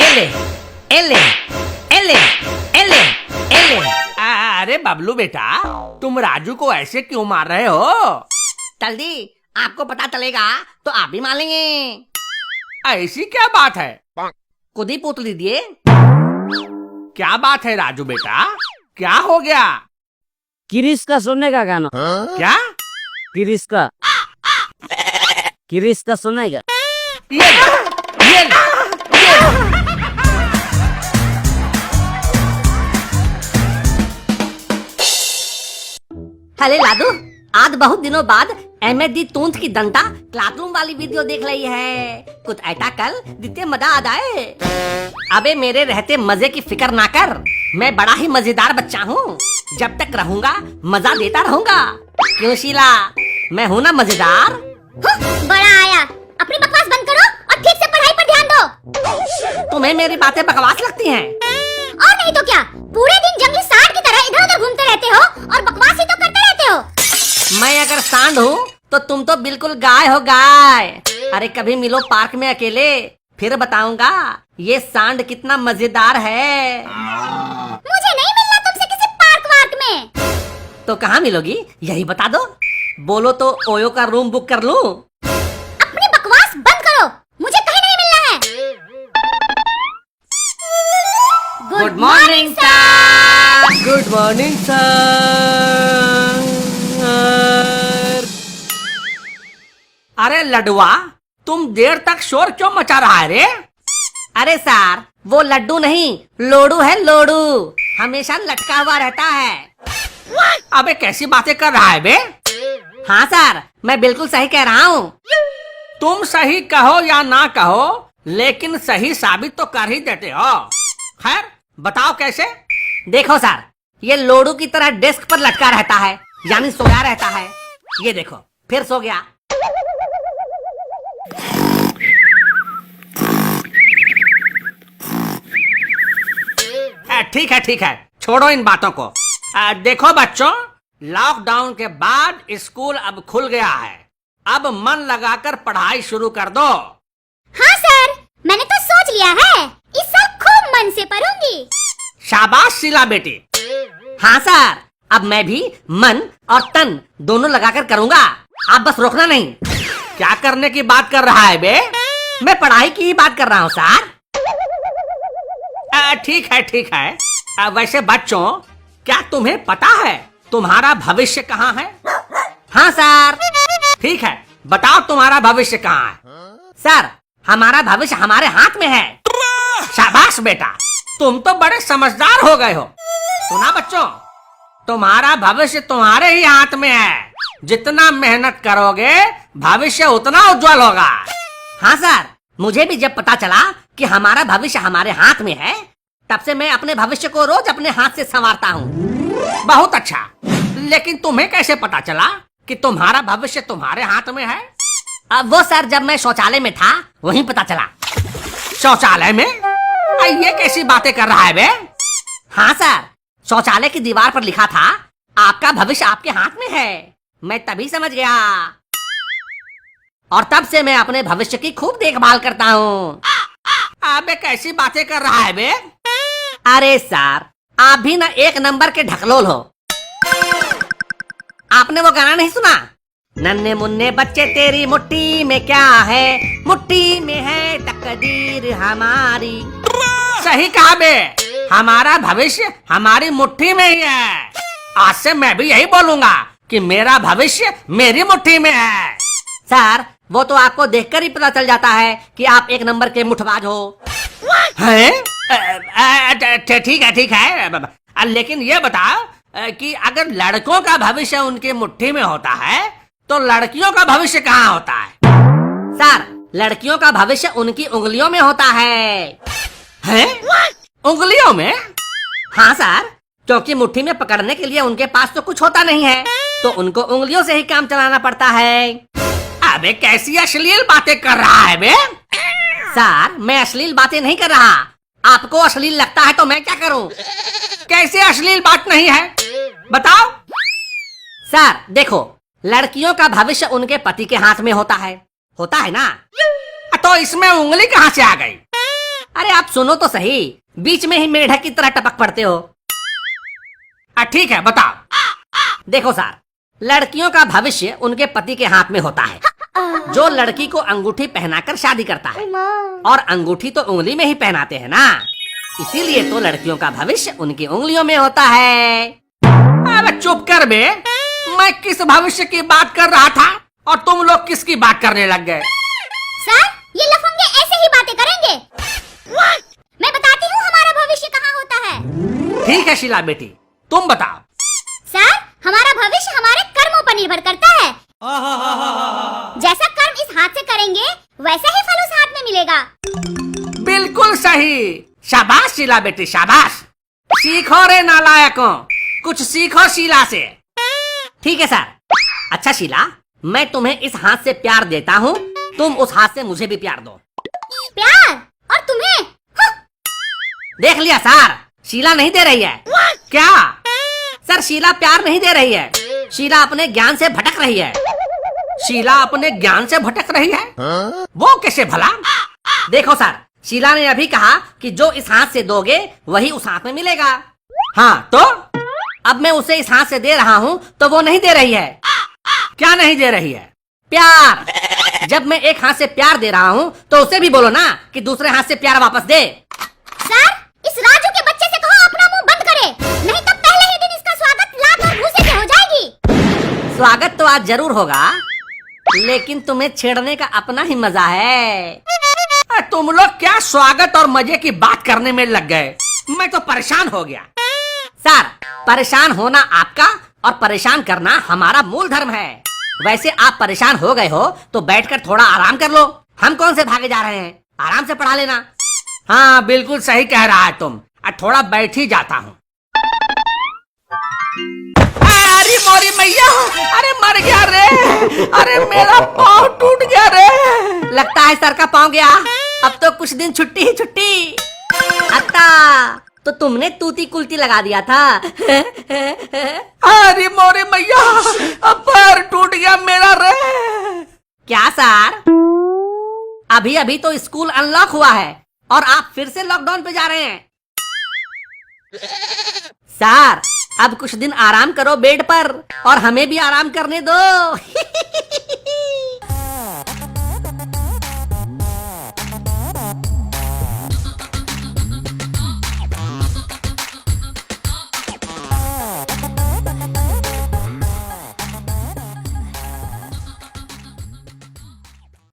एले एले एले एले एले। अरे बबलू बेटा, तुम राजू को ऐसे क्यों मार रहे हो? जल्दी आपको पता चलेगा तो आप भी मारेंगे। ऐसी क्या बात है? खुद ही पूछ लीजिए। क्या बात है राजू बेटा, क्या हो गया? किरिस का सुनने का गाना। क्या? किरिस का सुनेगा। ये ये अरे लाडू, आज बहुत दिनों बाद अहमद तूंत की दंता क्लासरूम वाली वीडियो देख रही है। कुछ ऐसा कर जितने मजा आ जाए। अबे मेरे रहते मजे की फिक्र ना कर, मैं बड़ा ही मजेदार बच्चा हूँ। जब तक रहूंगा मजा देता रहूंगा। क्यों शीला, मैं हूँ ना मजेदार? बड़ा आया, अपनी बकवास बंद करो और ठीक से पढ़ाई पर ध्यान दो। तुम्हें मेरी बातें बकवास लगती हैं? और नहीं तो क्या, पूरे दिन जंगली सांड की तरह इधर उधर घूमते रहते हो और बकवास ही तो करते रहते हो। मैं अगर सांड हूँ तो तुम तो बिल्कुल गाय हो, गाय। अरे कभी मिलो पार्क में अकेले, फिर बताऊंगा ये सांड कितना मजेदार है। मुझे नहीं मिलना तुमसे किसी पार्क वार्क में। तो कहाँ मिलोगी, यही बता दो। बोलो तो ओयो का रूम बुक कर लूं? अपनी बकवास बंद करो, मुझे कहीं नहीं मिलना है। Good morning sir. Good morning sir. अरे लडुआ, तुम देर तक शोर क्यों मचा रहा है रे? अरे सर, वो लड्डू नहीं लोडू है, लोडू। हमेशा लटका हुआ रहता है। अबे कैसी बातें कर रहा है बे? हाँ सर, मैं बिल्कुल सही कह रहा हूँ। तुम सही कहो या ना कहो, लेकिन सही साबित तो कर ही देते हो। खैर बताओ कैसे? देखो सर, ये लोडू की तरह डेस्क पर लटका रहता है, यानी सोया रहता है। ये देखो, फिर सो गया। ठीक है ठीक है, छोड़ो इन बातों को। देखो बच्चों, लॉकडाउन के बाद स्कूल अब खुल गया है। अब मन लगाकर पढ़ाई शुरू कर दो। हाँ सर, मैंने तो सोच लिया है, इस साल खूब मन से पढ़ूंगी। शाबाश शीला बेटी। हाँ सर, अब मैं भी मन और तन दोनों लगाकर करूँगा। आप बस रोकना नहीं। क्या करने की बात कर रहा है बे? मैं पढ़ाई की ही बात कर रहा हूँ सर। ठीक है ठीक है। वैसे बच्चों, क्या तुम्हें पता है तुम्हारा भविष्य कहाँ है? हाँ सर। ठीक है, बताओ तुम्हारा भविष्य कहाँ है? सर, हमारा भविष्य हमारे हाथ में है। शाबाश बेटा, तुम तो बड़े समझदार हो गए हो। सुना बच्चों, तुम्हारा भविष्य तुम्हारे ही हाथ में है। जितना मेहनत करोगे भविष्य उतना उज्जवल होगा। हाँ सर, मुझे भी जब पता चला कि हमारा भविष्य हमारे हाथ में है, तब से मैं अपने भविष्य को रोज अपने हाथ से संवारता हूँ। बहुत अच्छा, लेकिन तुम्हें कैसे पता चला कि तुम्हारा भविष्य तुम्हारे हाथ में है? अब वो सर, जब मैं शौचालय में था वहीं पता चला। शौचालय में? ये कैसी बातें कर रहा है बे? हाँ सर, शौचालय की दीवार पर लिखा था आपका भविष्य आपके हाथ में है। मैं तभी समझ गया, और तब से मैं अपने भविष्य की खूब देखभाल करता हूँ। अबे कैसी बातें कर रहा है बे? अरे सर, आप भी ना एक नंबर के ढकलोल हो। आपने वो गाना नहीं सुना? नन्हे मुन्ने बच्चे तेरी मुट्ठी में क्या है, मुट्ठी में है तकदीर हमारी। सही कहा बे, हमारा भविष्य हमारी मुट्ठी में ही है। आज से मैं भी यही बोलूंगा कि मेरा भविष्य मेरी मुट्ठी में है। सर, वो तो आपको देखकर ही पता चल जाता है कि आप एक नंबर के मुठबाज हो। हैं? ठीक है ठीक है, लेकिन ये बताओ कि अगर लड़कों का भविष्य उनकी मुट्ठी में होता है तो लड़कियों का भविष्य कहाँ होता है? सर, लड़कियों का भविष्य उनकी उंगलियों में होता है। हैं? उंगलियों में? हाँ सर, क्योंकि मुट्ठी में पकड़ने के लिए उनके पास तो कुछ होता नहीं है, तो उनको उंगलियों से ही काम चलाना पड़ता है। अबे कैसी अश्लील बातें कर रहा है बे? सर, मैं अश्लील बातें नहीं कर रहा। आपको अश्लील लगता है तो मैं क्या करूं? कैसे अश्लील बात नहीं है, बताओ। सर देखो, लड़कियों का भविष्य उनके पति के हाथ में होता है ना? तो इसमें उंगली कहाँ से आ गई? अरे अरे आप सुनो तो सही, बीच में ही मेढक की तरह टपक पड़ते हो। ठीक है, बताओ। देखो सर, लड़कियों का भविष्य उनके पति के हाथ में होता है। जो लड़की को अंगूठी पहनाकर शादी करता है, और अंगूठी तो उंगली में ही पहनाते हैं ना, इसीलिए तो लड़कियों का भविष्य उनकी उंगलियों में होता है। अरे चुप कर बे, मैं किस भविष्य की बात कर रहा था और तुम लोग किसकी बात करने लग गए? सर, ये लफंगे ऐसे ही बातें करेंगे। मैं बताती हूँ हमारा भविष्य कहाँ होता है। ठीक है शीला बेटी, तुम बताओ। सर, हमारा भविष्य हमारे कर्मों पर निर्भर करता है। जैसा कर्म इस हाथ से करेंगे, वैसा ही फल उस हाथ में मिलेगा। बिल्कुल सही, शाबाश शीला बेटी, शाबाश। सीखो रे नालायकों, कुछ सीखो शीला से। ठीक है सर। अच्छा शीला, मैं तुम्हें इस हाथ से प्यार देता हूँ, तुम उस हाथ से मुझे भी प्यार दो। प्यार? और तुम्हें? देख लिया सर, शीला नहीं दे रही है। क्या? सर, शीला प्यार नहीं दे रही है, शीला अपने ज्ञान से भटक रही है। शीला अपने ज्ञान से भटक रही है? वो कैसे भला? देखो सर, शीला ने अभी कहा कि जो इस हाथ से दोगे वही उस हाथ में मिलेगा। हाँ तो? अब मैं उसे इस हाथ से दे रहा हूँ तो वो नहीं दे रही है। क्या नहीं दे रही है? प्यार। जब मैं एक हाथ से प्यार दे रहा हूँ तो उसे भी बोलो ना कि दूसरे हाथ से प्यार वापस दे। सर, इस राजू के बच्चे से कहो अपना मुंह बंद करे, नहीं तो पहले ही दिन इसका स्वागत लात और भूसे से हो जाएगी। स्वागत तो आज जरूर होगा, लेकिन तुम्हें छेड़ने का अपना ही मजा है। तुम लोग क्या स्वागत और मजे की बात करने में लग गए? मैं तो परेशान हो गया। सर, परेशान होना आपका और परेशान करना हमारा मूल धर्म है। वैसे आप परेशान हो गए हो तो बैठकर थोड़ा आराम कर लो। हम कौन से भागे जा रहे हैं, आराम से पढ़ा लेना। हाँ, बिल्कुल सही कह रहा है तुम। थोड़ा बैठ ही जाता हूँ। अरे मोरी मैया, अरे मर गया रे, अरे मेरा पाँव टूट गया रे। लगता है सर का पाँव गया, अब तो कुछ दिन छुट्टी ही छुट्टी। अत्ता, तो तुमने तूती कुलती लगा दिया था। अरे मोरी मैया, अब पैर टूट गया मेरा रे। क्या सर, अभी अभी तो स्कूल अनलॉक हुआ है और आप फिर से लॉकडाउन पे जा रहे हैं। सर, अब कुछ दिन आराम करो बेड पर और हमें भी आराम करने दो।